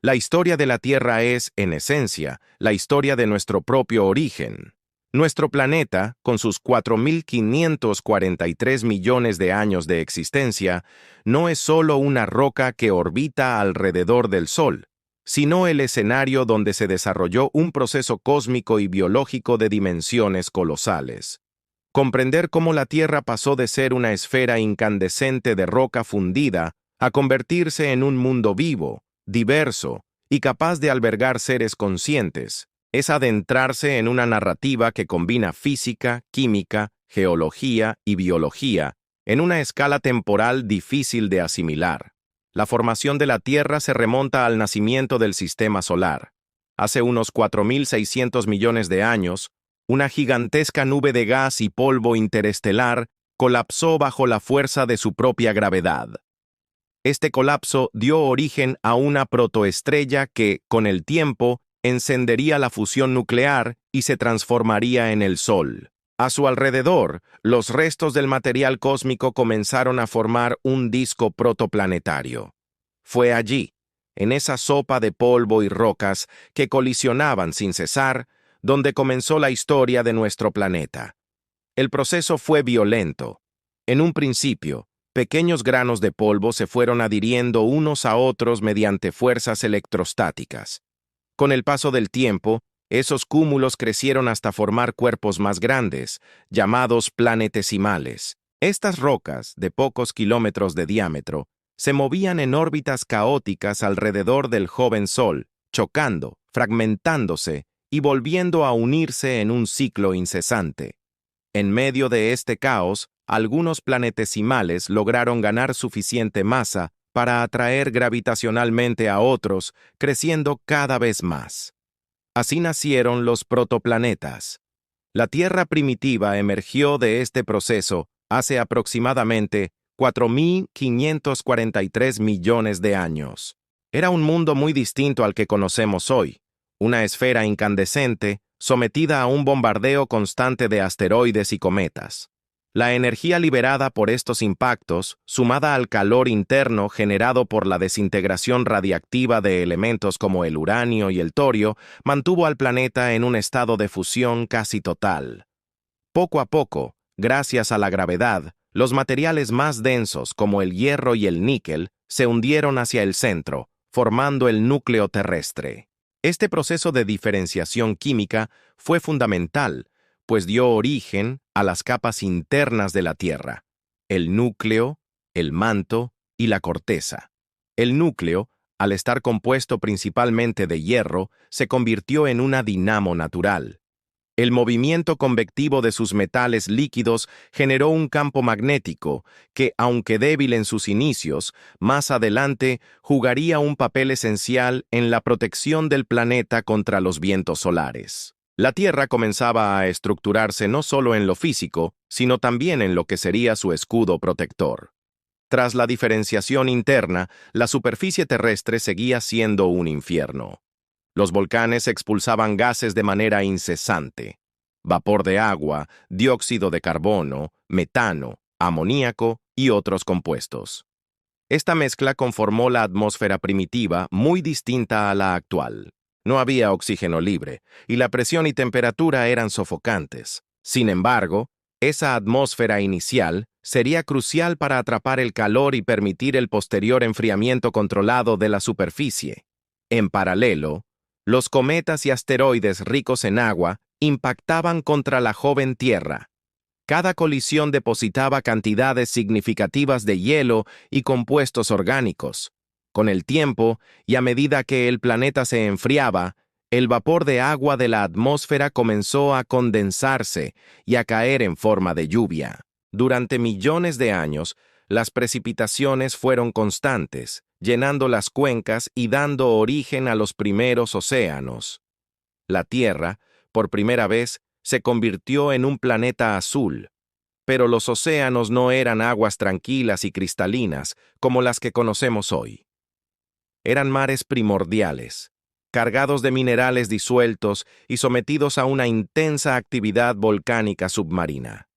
La historia de la Tierra es, en esencia, la historia de nuestro propio origen. Nuestro planeta, con sus 4.543 millones de años de existencia, no es solo una roca que orbita alrededor del Sol, sino el escenario donde se desarrolló un proceso cósmico y biológico de dimensiones colosales. Comprender cómo la Tierra pasó de ser una esfera incandescente de roca fundida a convertirse en un mundo vivo, diverso y capaz de albergar seres conscientes, es adentrarse en una narrativa que combina física, química, geología y biología en una escala temporal difícil de asimilar. La formación de la Tierra se remonta al nacimiento del Sistema Solar. Hace unos 4.600 millones de años, una gigantesca nube de gas y polvo interestelar colapsó bajo la fuerza de su propia gravedad. Este colapso dio origen a una protoestrella que, con el tiempo, encendería la fusión nuclear y se transformaría en el Sol. A su alrededor, los restos del material cósmico comenzaron a formar un disco protoplanetario. Fue allí, en esa sopa de polvo y rocas que colisionaban sin cesar, donde comenzó la historia de nuestro planeta. El proceso fue violento. En un principio, pequeños granos de polvo se fueron adhiriendo unos a otros mediante fuerzas electrostáticas. Con el paso del tiempo, esos cúmulos crecieron hasta formar cuerpos más grandes, llamados planetesimales. Estas rocas, de pocos kilómetros de diámetro, se movían en órbitas caóticas alrededor del joven Sol, chocando, fragmentándose y volviendo a unirse en un ciclo incesante. En medio de este caos, algunos planetesimales lograron ganar suficiente masa para atraer gravitacionalmente a otros, creciendo cada vez más. Así nacieron los protoplanetas. La Tierra primitiva emergió de este proceso hace aproximadamente 4.543 millones de años. Era un mundo muy distinto al que conocemos hoy, una esfera incandescente sometida a un bombardeo constante de asteroides y cometas. La energía liberada por estos impactos, sumada al calor interno generado por la desintegración radiactiva de elementos como el uranio y el torio, mantuvo al planeta en un estado de fusión casi total. Poco a poco, gracias a la gravedad, los materiales más densos como el hierro y el níquel se hundieron hacia el centro, formando el núcleo terrestre. Este proceso de diferenciación química fue fundamental, pues dio origen a las capas internas de la Tierra, el núcleo, el manto y la corteza. El núcleo, al estar compuesto principalmente de hierro, se convirtió en una dinamo natural. El movimiento convectivo de sus metales líquidos generó un campo magnético que, aunque débil en sus inicios, más adelante jugaría un papel esencial en la protección del planeta contra los vientos solares. La Tierra comenzaba a estructurarse no solo en lo físico, sino también en lo que sería su escudo protector. Tras la diferenciación interna, la superficie terrestre seguía siendo un infierno. Los volcanes expulsaban gases de manera incesante: vapor de agua, dióxido de carbono, metano, amoníaco y otros compuestos. Esta mezcla conformó la atmósfera primitiva, muy distinta a la actual. No había oxígeno libre, y la presión y temperatura eran sofocantes. Sin embargo, esa atmósfera inicial sería crucial para atrapar el calor y permitir el posterior enfriamiento controlado de la superficie. En paralelo, los cometas y asteroides ricos en agua impactaban contra la joven Tierra. Cada colisión depositaba cantidades significativas de hielo y compuestos orgánicos. Con el tiempo, y a medida que el planeta se enfriaba, el vapor de agua de la atmósfera comenzó a condensarse y a caer en forma de lluvia. Durante millones de años, las precipitaciones fueron constantes, llenando las cuencas y dando origen a los primeros océanos. La Tierra, por primera vez, se convirtió en un planeta azul, pero los océanos no eran aguas tranquilas y cristalinas como las que conocemos hoy. Eran mares primordiales, cargados de minerales disueltos y sometidos a una intensa actividad volcánica submarina.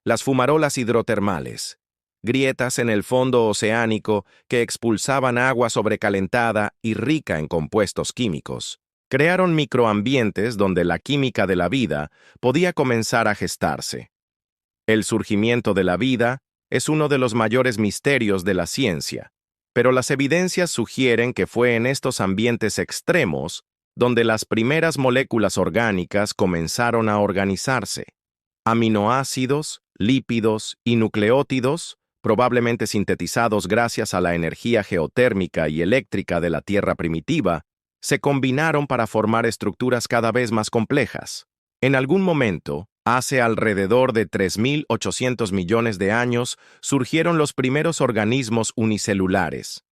Las fumarolas hidrotermales, grietas en el fondo oceánico que expulsaban agua sobrecalentada y rica en compuestos químicos. Crearon microambientes donde la química de la vida podía comenzar a gestarse. El surgimiento de la vida es uno de los mayores misterios de la ciencia, pero las evidencias sugieren que fue en estos ambientes extremos donde las primeras moléculas orgánicas comenzaron a organizarse. Aminoácidos, lípidos y nucleótidos, probablemente sintetizados gracias a la energía geotérmica y eléctrica de la Tierra primitiva, se combinaron para formar estructuras cada vez más complejas. En algún momento, hace alrededor de 3.800 millones de años, surgieron los primeros organismos unicelulares.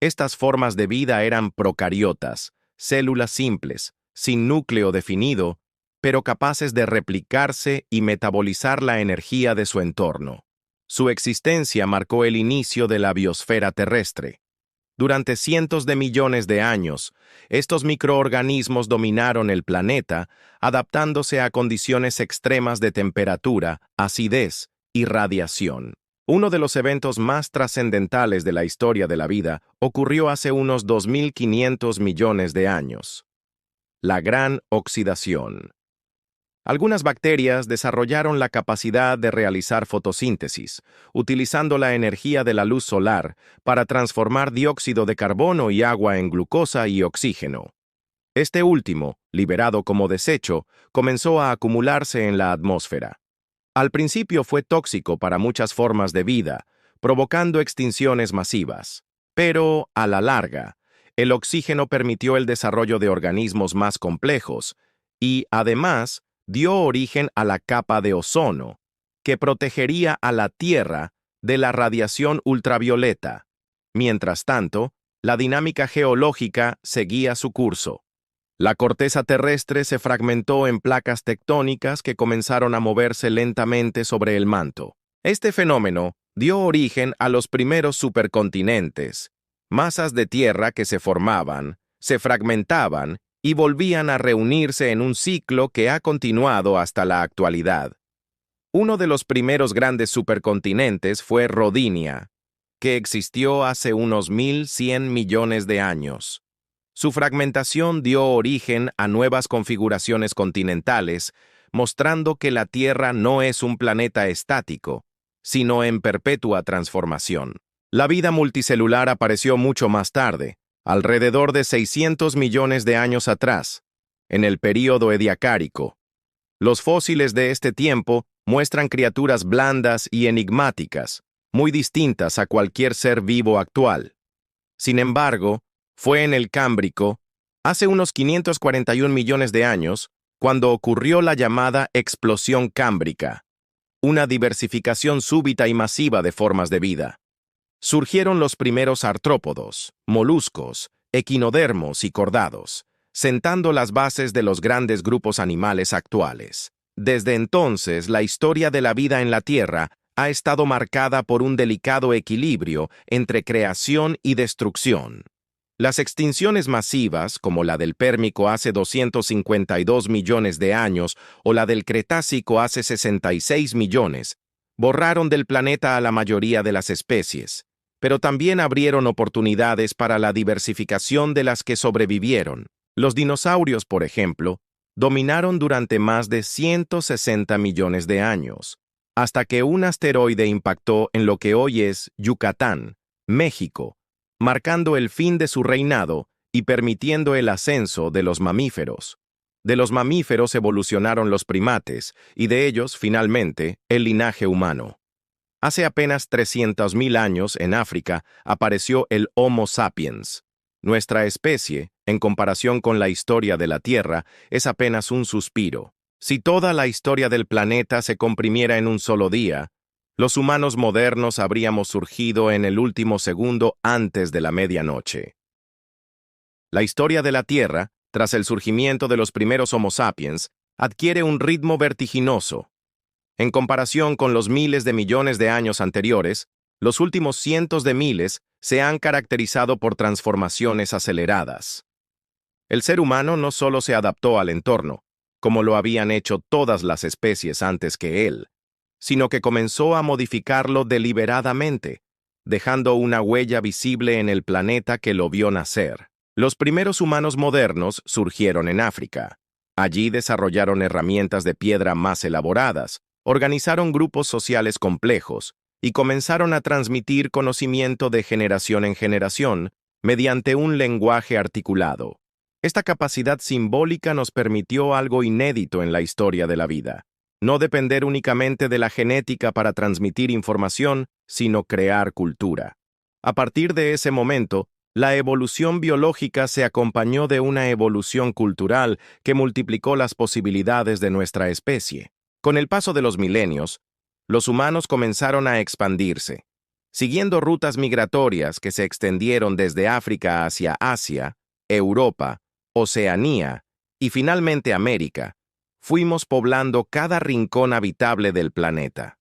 Estas formas de vida eran procariotas, células simples, sin núcleo definido, pero capaces de replicarse y metabolizar la energía de su entorno. Su existencia marcó el inicio de la biosfera terrestre. Durante cientos de millones de años, estos microorganismos dominaron el planeta, adaptándose a condiciones extremas de temperatura, acidez y radiación. Uno de los eventos más trascendentales de la historia de la vida ocurrió hace unos 2.500 millones de años. La Gran Oxidación. Algunas bacterias desarrollaron la capacidad de realizar fotosíntesis, utilizando la energía de la luz solar para transformar dióxido de carbono y agua en glucosa y oxígeno. Este último, liberado como desecho, comenzó a acumularse en la atmósfera. Al principio fue tóxico para muchas formas de vida, provocando extinciones masivas. Pero, a la larga, el oxígeno permitió el desarrollo de organismos más complejos y, además, dio origen a la capa de ozono, que protegería a la Tierra de la radiación ultravioleta. Mientras tanto, la dinámica geológica seguía su curso. La corteza terrestre se fragmentó en placas tectónicas que comenzaron a moverse lentamente sobre el manto. Este fenómeno dio origen a los primeros supercontinentes, masas de tierra que se formaban, se fragmentaban y volvían a reunirse en un ciclo que ha continuado hasta la actualidad. Uno de los primeros grandes supercontinentes fue Rodinia, que existió hace unos 1.100 millones de años. Su fragmentación dio origen a nuevas configuraciones continentales, mostrando que la Tierra no es un planeta estático, sino en perpetua transformación. La vida multicelular apareció mucho más tarde, alrededor de 600 millones de años atrás, en el período ediacárico. Los fósiles de este tiempo muestran criaturas blandas y enigmáticas, muy distintas a cualquier ser vivo actual. Sin embargo, fue en el Cámbrico, hace unos 541 millones de años, cuando ocurrió la llamada explosión cámbrica, una diversificación súbita y masiva de formas de vida. Surgieron los primeros artrópodos, moluscos, equinodermos y cordados, sentando las bases de los grandes grupos animales actuales. Desde entonces, la historia de la vida en la Tierra ha estado marcada por un delicado equilibrio entre creación y destrucción. Las extinciones masivas, como la del Pérmico hace 252 millones de años o la del Cretácico hace 66 millones, borraron del planeta a la mayoría de las especies, pero también abrieron oportunidades para la diversificación de las que sobrevivieron. Los dinosaurios, por ejemplo, dominaron durante más de 160 millones de años, hasta que un asteroide impactó en lo que hoy es Yucatán, México, marcando el fin de su reinado y permitiendo el ascenso de los mamíferos. De los mamíferos evolucionaron los primates, y de ellos, finalmente, el linaje humano. Hace apenas 300.000 años, en África, apareció el Homo sapiens. Nuestra especie, en comparación con la historia de la Tierra, es apenas un suspiro. Si toda la historia del planeta se comprimiera en un solo día, los humanos modernos habríamos surgido en el último segundo antes de la medianoche. La historia de la Tierra, tras el surgimiento de los primeros Homo sapiens, adquiere un ritmo vertiginoso. En comparación con los miles de millones de años anteriores, los últimos cientos de miles se han caracterizado por transformaciones aceleradas. El ser humano no solo se adaptó al entorno, como lo habían hecho todas las especies antes que él, sino que comenzó a modificarlo deliberadamente, dejando una huella visible en el planeta que lo vio nacer. Los primeros humanos modernos surgieron en África. Allí desarrollaron herramientas de piedra más elaboradas, organizaron grupos sociales complejos y comenzaron a transmitir conocimiento de generación en generación mediante un lenguaje articulado. Esta capacidad simbólica nos permitió algo inédito en la historia de la vida: no depender únicamente de la genética para transmitir información, sino crear cultura. A partir de ese momento, la evolución biológica se acompañó de una evolución cultural que multiplicó las posibilidades de nuestra especie. Con el paso de los milenios, los humanos comenzaron a expandirse, siguiendo rutas migratorias que se extendieron desde África hacia Asia, Europa, Oceanía y finalmente América. Fuimos poblando cada rincón habitable del planeta.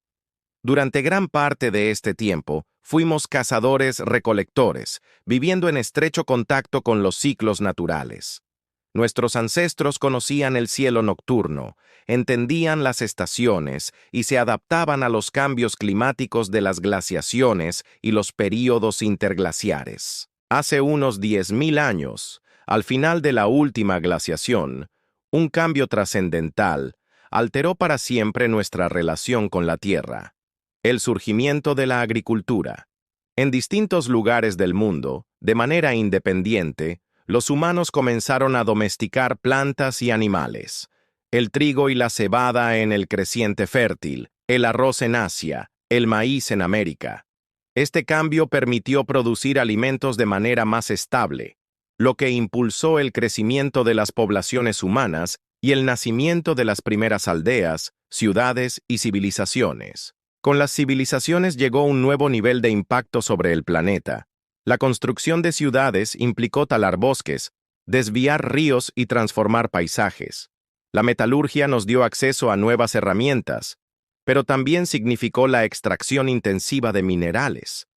Durante gran parte de este tiempo, fuimos cazadores-recolectores, viviendo en estrecho contacto con los ciclos naturales. Nuestros ancestros conocían el cielo nocturno, entendían las estaciones y se adaptaban a los cambios climáticos de las glaciaciones y los períodos interglaciares. Hace unos 10.000 años, al final de la última glaciación, un cambio trascendental alteró para siempre nuestra relación con la Tierra: el surgimiento de la agricultura. En distintos lugares del mundo, de manera independiente, los humanos comenzaron a domesticar plantas y animales: el trigo y la cebada en el creciente fértil, el arroz en Asia, el maíz en América. Este cambio permitió producir alimentos de manera más estable, lo que impulsó el crecimiento de las poblaciones humanas y el nacimiento de las primeras aldeas, ciudades y civilizaciones. Con las civilizaciones llegó un nuevo nivel de impacto sobre el planeta. La construcción de ciudades implicó talar bosques, desviar ríos y transformar paisajes. La metalurgia nos dio acceso a nuevas herramientas, pero también significó la extracción intensiva de minerales.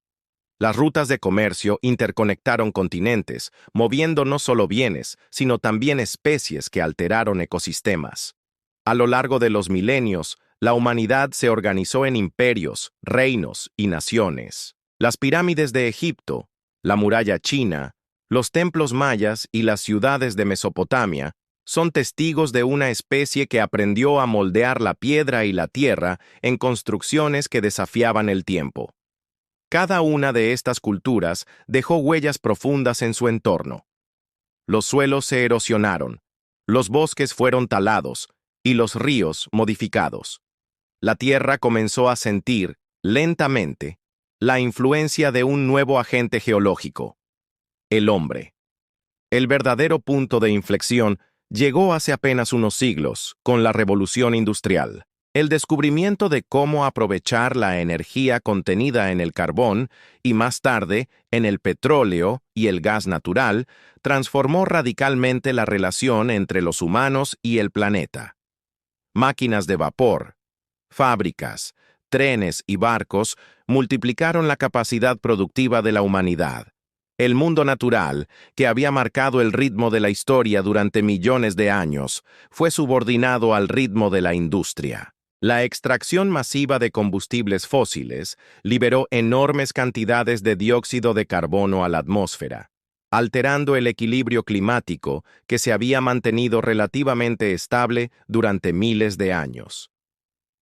Las rutas de comercio interconectaron continentes, moviendo no solo bienes, sino también especies que alteraron ecosistemas. A lo largo de los milenios, la humanidad se organizó en imperios, reinos y naciones. Las pirámides de Egipto, la muralla china, los templos mayas y las ciudades de Mesopotamia son testigos de una especie que aprendió a moldear la piedra y la tierra en construcciones que desafiaban el tiempo. Cada una de estas culturas dejó huellas profundas en su entorno. Los suelos se erosionaron, los bosques fueron talados y los ríos modificados. La tierra comenzó a sentir, lentamente, la influencia de un nuevo agente geológico: el hombre. El verdadero punto de inflexión llegó hace apenas unos siglos, con la Revolución Industrial. El descubrimiento de cómo aprovechar la energía contenida en el carbón y más tarde en el petróleo y el gas natural transformó radicalmente la relación entre los humanos y el planeta. Máquinas de vapor, fábricas, trenes y barcos multiplicaron la capacidad productiva de la humanidad. El mundo natural, que había marcado el ritmo de la historia durante millones de años, fue subordinado al ritmo de la industria. La extracción masiva de combustibles fósiles liberó enormes cantidades de dióxido de carbono a la atmósfera, alterando el equilibrio climático que se había mantenido relativamente estable durante miles de años.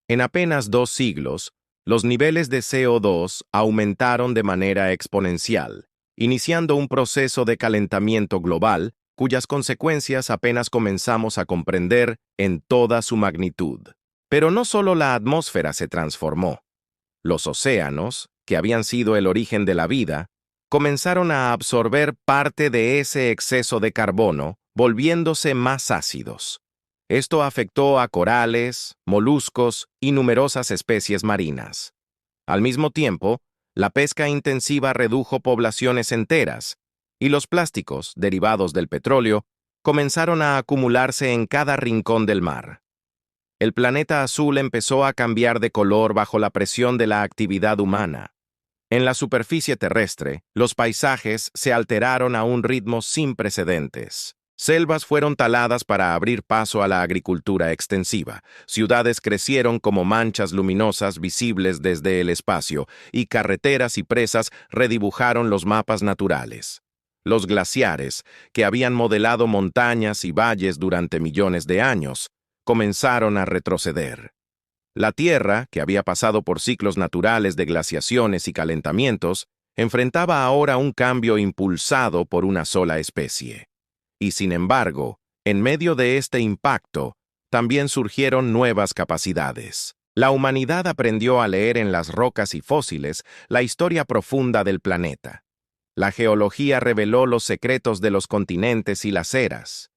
En apenas 2 siglos, los niveles de CO2 aumentaron de manera exponencial, iniciando un proceso de calentamiento global cuyas consecuencias apenas comenzamos a comprender en toda su magnitud. Pero no solo la atmósfera se transformó. Los océanos, que habían sido el origen de la vida, comenzaron a absorber parte de ese exceso de carbono, volviéndose más ácidos. Esto afectó a corales, moluscos y numerosas especies marinas. Al mismo tiempo, la pesca intensiva redujo poblaciones enteras, y los plásticos, derivados del petróleo, comenzaron a acumularse en cada rincón del mar. El planeta azul empezó a cambiar de color bajo la presión de la actividad humana. En la superficie terrestre, los paisajes se alteraron a un ritmo sin precedentes. Selvas fueron taladas para abrir paso a la agricultura extensiva. Ciudades crecieron como manchas luminosas visibles desde el espacio, y carreteras y presas redibujaron los mapas naturales. Los glaciares, que habían modelado montañas y valles durante millones de años, comenzaron a retroceder. La Tierra, que había pasado por ciclos naturales de glaciaciones y calentamientos, enfrentaba ahora un cambio impulsado por una sola especie. Y sin embargo, en medio de este impacto, también surgieron nuevas capacidades. La humanidad aprendió a leer en las rocas y fósiles la historia profunda del planeta. La geología reveló los secretos de los continentes y las eras.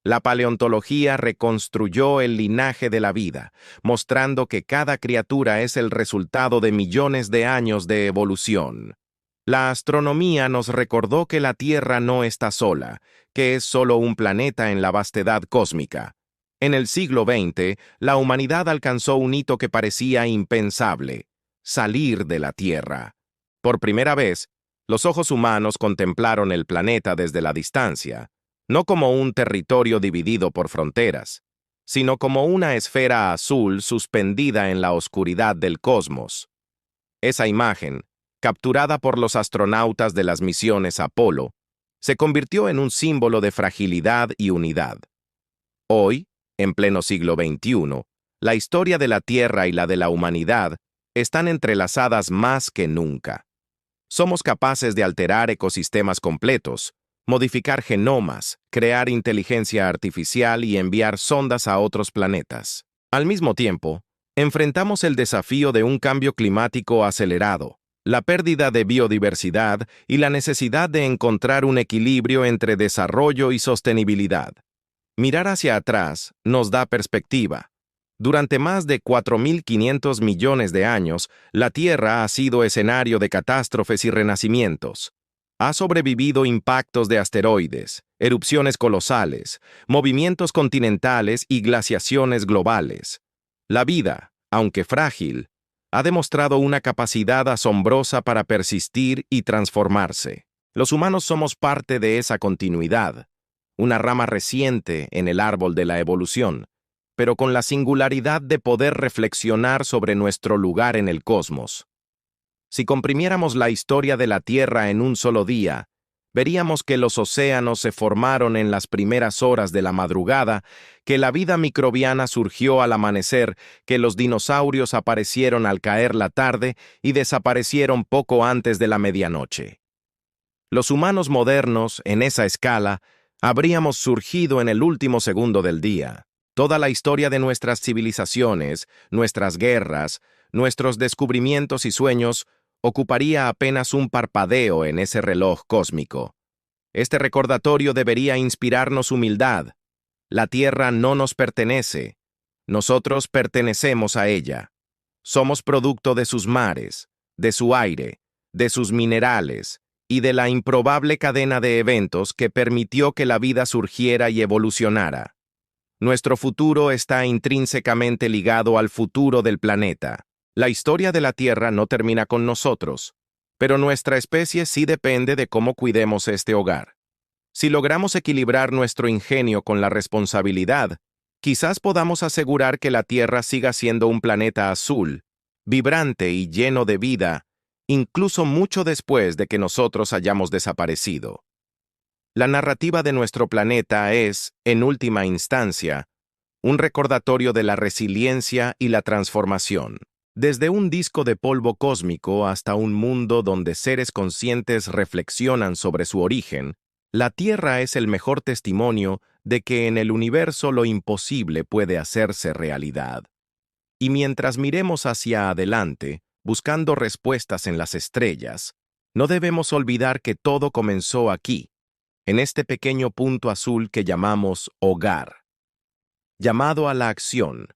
La paleontología reconstruyó el linaje de la vida, mostrando que cada criatura es el resultado de millones de años de evolución. La astronomía nos recordó que la Tierra no está sola, que es solo un planeta en la vastedad cósmica. En el siglo XX, la humanidad alcanzó un hito que parecía impensable: salir de la Tierra. Por primera vez, los ojos humanos contemplaron el planeta desde la distancia, no como un territorio dividido por fronteras, sino como una esfera azul suspendida en la oscuridad del cosmos. Esa imagen, capturada por los astronautas de las misiones Apolo, se convirtió en un símbolo de fragilidad y unidad. Hoy, en pleno siglo XXI, la historia de la Tierra y la de la humanidad están entrelazadas más que nunca. Somos capaces de alterar ecosistemas completos, modificar genomas, crear inteligencia artificial y enviar sondas a otros planetas. Al mismo tiempo, enfrentamos el desafío de un cambio climático acelerado, la pérdida de biodiversidad y la necesidad de encontrar un equilibrio entre desarrollo y sostenibilidad. Mirar hacia atrás nos da perspectiva. Durante más de 4.500 millones de años, la Tierra ha sido escenario de catástrofes y renacimientos. Ha sobrevivido impactos de asteroides, erupciones colosales, movimientos continentales y glaciaciones globales. La vida, aunque frágil, ha demostrado una capacidad asombrosa para persistir y transformarse. Los humanos somos parte de esa continuidad, una rama reciente en el árbol de la evolución, pero con la singularidad de poder reflexionar sobre nuestro lugar en el cosmos. Si comprimiéramos la historia de la Tierra en un solo día, veríamos que los océanos se formaron en las primeras horas de la madrugada, que la vida microbiana surgió al amanecer, que los dinosaurios aparecieron al caer la tarde y desaparecieron poco antes de la medianoche. Los humanos modernos, en esa escala, habríamos surgido en el último segundo del día. Toda la historia de nuestras civilizaciones, nuestras guerras, nuestros descubrimientos y sueños ocuparía apenas un parpadeo en ese reloj cósmico. Este recordatorio debería inspirarnos humildad. La Tierra no nos pertenece. Nosotros pertenecemos a ella. Somos producto de sus mares, de su aire, de sus minerales y de la improbable cadena de eventos que permitió que la vida surgiera y evolucionara. Nuestro futuro está intrínsecamente ligado al futuro del planeta. La historia de la Tierra no termina con nosotros, pero nuestra especie sí depende de cómo cuidemos este hogar. Si logramos equilibrar nuestro ingenio con la responsabilidad, quizás podamos asegurar que la Tierra siga siendo un planeta azul, vibrante y lleno de vida, incluso mucho después de que nosotros hayamos desaparecido. La narrativa de nuestro planeta es, en última instancia, un recordatorio de la resiliencia y la transformación. Desde un disco de polvo cósmico hasta un mundo donde seres conscientes reflexionan sobre su origen, la Tierra es el mejor testimonio de que en el universo lo imposible puede hacerse realidad. Y mientras miremos hacia adelante, buscando respuestas en las estrellas, no debemos olvidar que todo comenzó aquí, en este pequeño punto azul que llamamos hogar. Llamado a la acción,